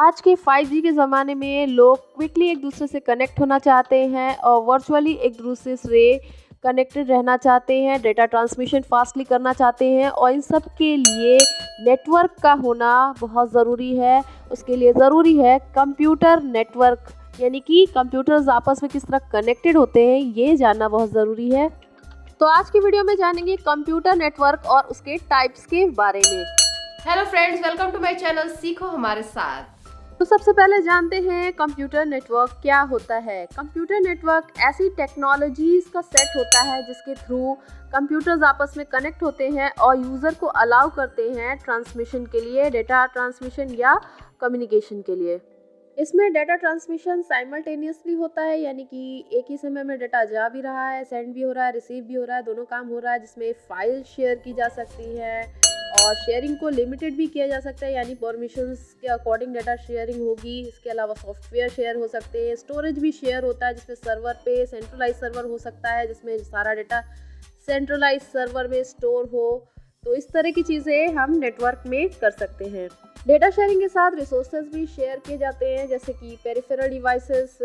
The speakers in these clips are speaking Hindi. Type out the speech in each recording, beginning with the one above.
आज के 5G के ज़माने में लोग क्विकली एक दूसरे से कनेक्ट होना चाहते हैं और वर्चुअली एक दूसरे से कनेक्टेड रहना चाहते हैं, डेटा ट्रांसमिशन फास्टली करना चाहते हैं और इन सब के लिए नेटवर्क का होना बहुत ज़रूरी है। उसके लिए ज़रूरी है कंप्यूटर नेटवर्क, यानी कि कंप्यूटर्स आपस में किस तरह कनेक्टेड होते हैं, ये जानना बहुत ज़रूरी है। तो आज की वीडियो में जानेंगे कंप्यूटर नेटवर्क और उसके टाइप्स के बारे में। Hello friends, welcome to my channel सीखो हमारे साथ। तो सबसे पहले जानते हैं कंप्यूटर नेटवर्क क्या होता है। कंप्यूटर नेटवर्क ऐसी टेक्नोलॉजीज़ का सेट होता है जिसके थ्रू कंप्यूटर्स आपस में कनेक्ट होते हैं और यूज़र को अलाउ करते हैं ट्रांसमिशन के लिए, डेटा ट्रांसमिशन या कम्युनिकेशन के लिए। इसमें डेटा ट्रांसमिशन साइमल्टेनियसली होता है, यानी कि एक ही समय में डेटा जा भी रहा है, सेंड भी हो रहा है, रिसीव भी हो रहा है, दोनों काम हो रहा है, जिसमें फाइल शेयर की जा सकती है और शेयरिंग को लिमिटेड भी किया जा सकता है, यानी परमिशंस के अकॉर्डिंग डेटा शेयरिंग होगी। इसके अलावा सॉफ्टवेयर शेयर हो सकते हैं, स्टोरेज भी शेयर होता है, जिसमें सर्वर पे सेंट्रलाइज सर्वर हो सकता है जिसमें सारा डेटा सेंट्रलाइज सर्वर में स्टोर हो। तो इस तरह की चीज़ें हम नेटवर्क में कर सकते हैं। डेटा शेयरिंग के साथ रिसोर्सेज भी शेयर किए जाते हैं, जैसे कि पेरिफेरल डिवाइसेस,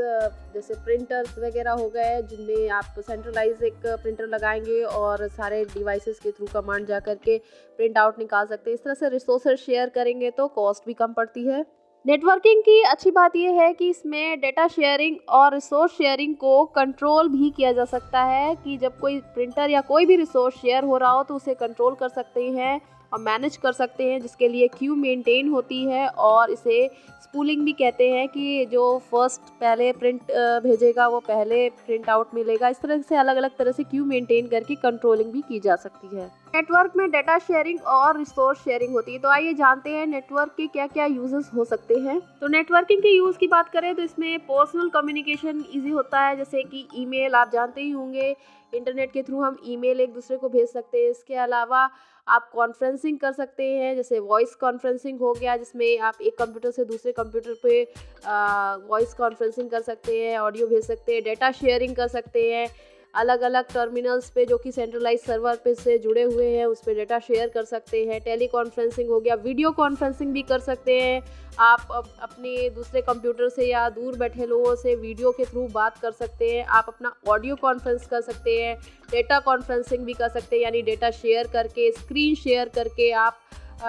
जैसे प्रिंटर्स वगैरह हो गए, जिनमें आप सेंट्रलाइज एक प्रिंटर लगाएंगे और सारे डिवाइसेस के थ्रू कमांड जा करके प्रिंट आउट निकाल सकते हैं। इस तरह से रिसोर्सेज शेयर करेंगे तो कॉस्ट भी कम पड़ती है। नेटवर्किंग की अच्छी बात यह है कि इसमें डेटा शेयरिंग और रिसोर्स शेयरिंग को कंट्रोल भी किया जा सकता है, कि जब कोई प्रिंटर या कोई भी रिसोर्स शेयर हो रहा हो तो उसे कंट्रोल कर सकते हैं और मैनेज कर सकते हैं, जिसके लिए क्यू मेंटेन होती है और इसे स्पूलिंग भी कहते हैं, कि जो फर्स्ट पहले प्रिंट भेजेगा वो पहले प्रिंट आउट मिलेगा। इस तरह से अलग अलग तरह से क्यू मेंटेन करके कंट्रोलिंग भी की जा सकती है। नेटवर्क में डेटा शेयरिंग और रिसोर्स शेयरिंग होती है। तो आइए जानते हैं नेटवर्क के क्या क्या यूजेस हो सकते हैं। तो नेटवर्किंग के यूज़ की बात करें तो इसमें पर्सनल कम्युनिकेशन ईजी होता है, जैसे कि ईमेल आप जानते ही होंगे, इंटरनेट के थ्रू हम ईमेल एक दूसरे को भेज सकते हैं। इसके अलावा आप कॉन्फ्रेंसिंग कर सकते हैं, जैसे वॉइस कॉन्फ्रेंसिंग हो गया, जिसमें आप एक कंप्यूटर से दूसरे कंप्यूटर पे वॉइस कॉन्फ्रेंसिंग कर सकते हैं, ऑडियो भेज सकते हैं, डेटा शेयरिंग कर सकते हैं। अलग अलग टर्मिनल्स पे जो कि सेंट्रलाइज सर्वर पे से जुड़े हुए हैं उस पे डेटा शेयर कर सकते हैं। टेली कॉन्फ्रेंसिंग हो गया, वीडियो कॉन्फ्रेंसिंग भी कर सकते हैं। आप अपने दूसरे कंप्यूटर से या दूर बैठे लोगों से वीडियो के थ्रू बात कर सकते हैं। आप अपना ऑडियो कॉन्फ्रेंस कर सकते हैं, डेटा कॉन्फ्रेंसिंग भी कर सकते हैं, यानी डेटा शेयर करके, स्क्रीन शेयर करके आप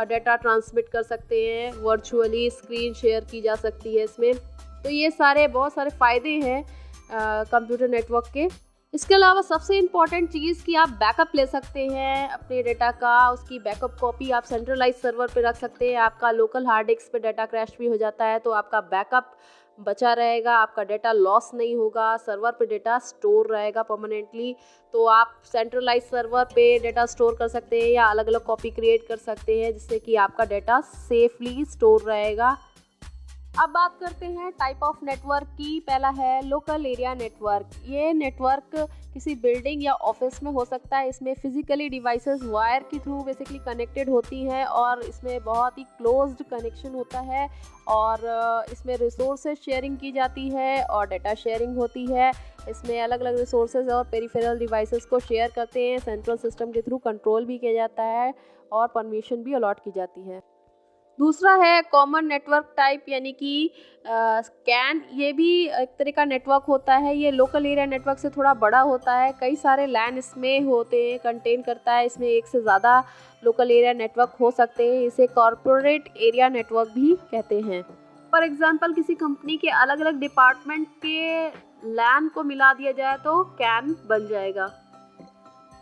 डेटा ट्रांसमिट कर सकते हैं। वर्चुअली स्क्रीन शेयर की जा सकती है इसमें। तो ये बहुत सारे फ़ायदे हैं कंप्यूटर नेटवर्क के। इसके अलावा सबसे इम्पॉर्टेंट चीज़ कि आप बैकअप ले सकते हैं अपने डेटा का, उसकी बैकअप कॉपी आप सेंट्रलाइज सर्वर पे रख सकते हैं। आपका लोकल हार्ड डिस्क पे डाटा क्रैश भी हो जाता है तो आपका बैकअप बचा रहेगा, आपका डेटा लॉस नहीं होगा, सर्वर पे डेटा स्टोर रहेगा परमानेंटली। तो आप सेंट्रलाइज सर्वर पे डेटा स्टोर कर सकते हैं या अलग अलग कॉपी क्रिएट कर सकते हैं, जिससे कि आपका डेटा सेफली स्टोर रहेगा। अब बात करते हैं टाइप ऑफ नेटवर्क की। पहला है लोकल एरिया नेटवर्क। ये नेटवर्क किसी बिल्डिंग या ऑफिस में हो सकता है। इसमें फिजिकली डिवाइसेस वायर के थ्रू बेसिकली कनेक्टेड होती हैं और इसमें बहुत ही क्लोज्ड कनेक्शन होता है और इसमें रिसोर्सेज शेयरिंग की जाती है और डेटा शेयरिंग होती है। इसमें अलग अलग रिसोर्सेज और पेरिफेरल डिवाइसेस को शेयर करते हैं, सेंट्रल सिस्टम के थ्रू कंट्रोल भी किया जाता है और परमिशन भी अलॉट की जाती है। दूसरा है कॉमन नेटवर्क टाइप, यानी कि कैन। ये भी एक तरह का नेटवर्क होता है। ये लोकल एरिया नेटवर्क से थोड़ा बड़ा होता है, कई सारे लैन इसमें होते हैं, कंटेन करता है। इसमें एक से ज़्यादा लोकल एरिया नेटवर्क हो सकते हैं। इसे कॉरपोरेट एरिया नेटवर्क भी कहते हैं। फॉर एग्जांपल किसी कंपनी के अलग अलग डिपार्टमेंट के लैन को मिला दिया जाए तो कैन बन जाएगा।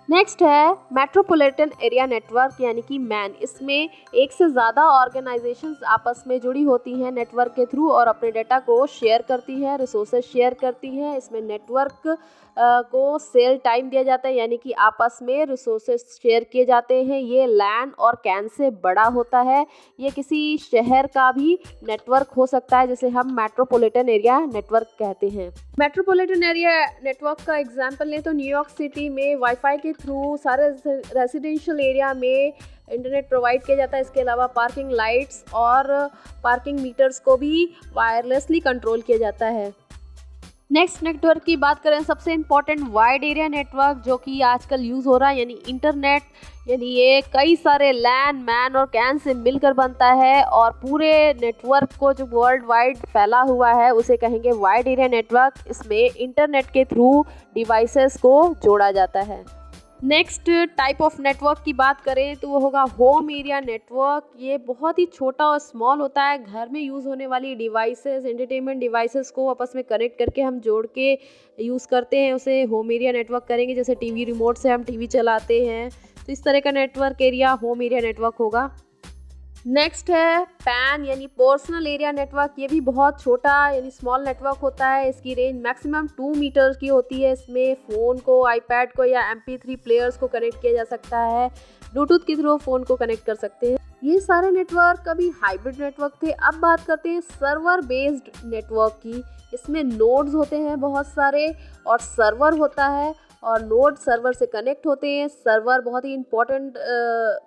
नेक्स्ट है मेट्रोपॉलिटन एरिया नेटवर्क, यानी कि मैन। इसमें एक से ज़्यादा ऑर्गेनाइजेशंस आपस में जुड़ी होती हैं नेटवर्क के थ्रू और अपने डेटा को शेयर करती हैं, रिसोर्सेज शेयर करती हैं। इसमें नेटवर्क को सेल टाइम दिया जाता है, यानी कि आपस में रिसोर्सेज शेयर किए जाते हैं। ये लैन और कैन से बड़ा होता है। ये किसी शहर का भी नेटवर्क हो सकता है, जिसे हम मेट्रोपॉलिटन एरिया नेटवर्क कहते हैं। मेट्रोपॉलिटन एरिया नेटवर्क का एग्जांपल लें तो न्यूयॉर्क सिटी में वाईफाई के थ्रू सारे रेजिडेंशियल एरिया में इंटरनेट प्रोवाइड किया जाता है। इसके अलावा पार्किंग लाइट्स और पार्किंग मीटर्स को भी वायरलेसली कंट्रोल किया जाता है। नेक्स्ट नेटवर्क की बात करें, सबसे इम्पॉर्टेंट वाइड एरिया नेटवर्क जो कि आजकल यूज़ हो रहा है यानी इंटरनेट। यानी ये कई सारे लैन मैन और कैन से मिलकर बनता है और पूरे नेटवर्क को जो वर्ल्ड वाइड फैला हुआ है उसे कहेंगे वाइड एरिया नेटवर्क। इसमें इंटरनेट के थ्रू डिवाइसेस को जोड़ा जाता है। नेक्स्ट टाइप ऑफ नेटवर्क की बात करें तो वो होगा होम एरिया नेटवर्क। ये बहुत ही छोटा और स्मॉल होता है। घर में यूज़ होने वाली डिवाइसेस, एंटरटेनमेंट डिवाइसेस को आपस में कनेक्ट करके हम जोड़ के यूज़ करते हैं, उसे होम एरिया नेटवर्क करेंगे। जैसे टीवी रिमोट से हम टीवी चलाते हैं, तो इस तरह का network area home area network होगा। नेक्स्ट है पैन यानी पर्सनल एरिया नेटवर्क। ये भी बहुत छोटा यानी स्मॉल नेटवर्क होता है। इसकी रेंज मैक्सिमम 2 मीटर की होती है। इसमें फ़ोन को, आईपैड को या MP3 प्लेयर्स को कनेक्ट किया जा सकता है। ब्लूटूथ के थ्रू फ़ोन को कनेक्ट कर सकते हैं। ये सारे नेटवर्क कभी हाइब्रिड नेटवर्क थे। अब बात करते हैं सर्वर बेस्ड नेटवर्क की। इसमें नोड्स होते हैं बहुत सारे और सर्वर होता है और नोड सर्वर से कनेक्ट होते हैं। सर्वर बहुत ही इम्पोर्टेंट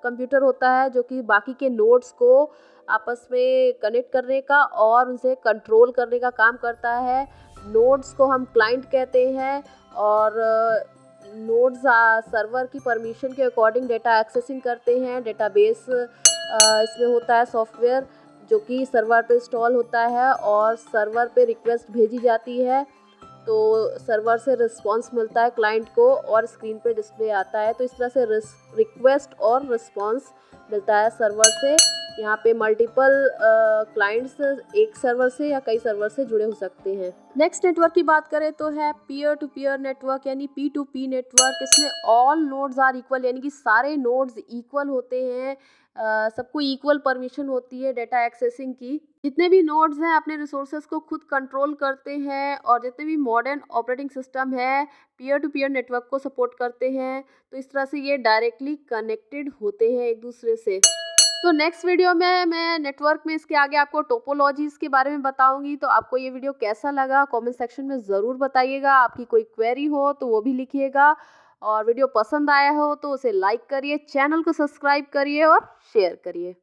कंप्यूटर होता है जो कि बाकी के नोड्स को आपस में कनेक्ट करने का और उसे कंट्रोल करने का काम करता है। नोड्स को हम क्लाइंट कहते हैं और नोड्स सर्वर की परमिशन के अकॉर्डिंग डेटा एक्सेसिंग करते हैं। डेटाबेस इसमें होता है सॉफ्टवेयर जो कि सर्वर पे इंस्टॉल होता है और सर्वर पे रिक्वेस्ट भेजी जाती है तो सर्वर से रिस्पांस मिलता है क्लाइंट को और स्क्रीन पे डिस्प्ले आता है। तो इस तरह से रिक्वेस्ट और रिस्पांस मिलता है सर्वर से। यहाँ पे मल्टीपल क्लाइंट्स एक सर्वर से या कई सर्वर से जुड़े हो सकते हैं। नेक्स्ट नेटवर्क की बात करें तो है पीयर टू पीयर नेटवर्क यानी P2P नेटवर्क। इसमें ऑल नोड्स आर इक्वल यानी कि सारे नोड्स इक्वल होते हैं। सबको इक्वल परमिशन होती है डेटा एक्सेसिंग की। जितने भी नोड्स हैं अपने रिसोर्सेज को खुद कंट्रोल करते हैं और जितने भी मॉडर्न ऑपरेटिंग सिस्टम है पीयर टू पीयर नेटवर्क को सपोर्ट करते हैं। तो इस तरह से ये डायरेक्टली कनेक्टेड होते हैं एक दूसरे से। तो नेक्स्ट वीडियो में मैं नेटवर्क में इसके आगे आपको टोपोलॉजीज़ के बारे में बताऊंगी। तो आपको ये वीडियो कैसा लगा कमेंट सेक्शन में ज़रूर बताइएगा। आपकी कोई क्वेरी हो तो वो भी लिखिएगा और वीडियो पसंद आया हो तो उसे लाइक करिए, चैनल को सब्सक्राइब करिए और शेयर करिए।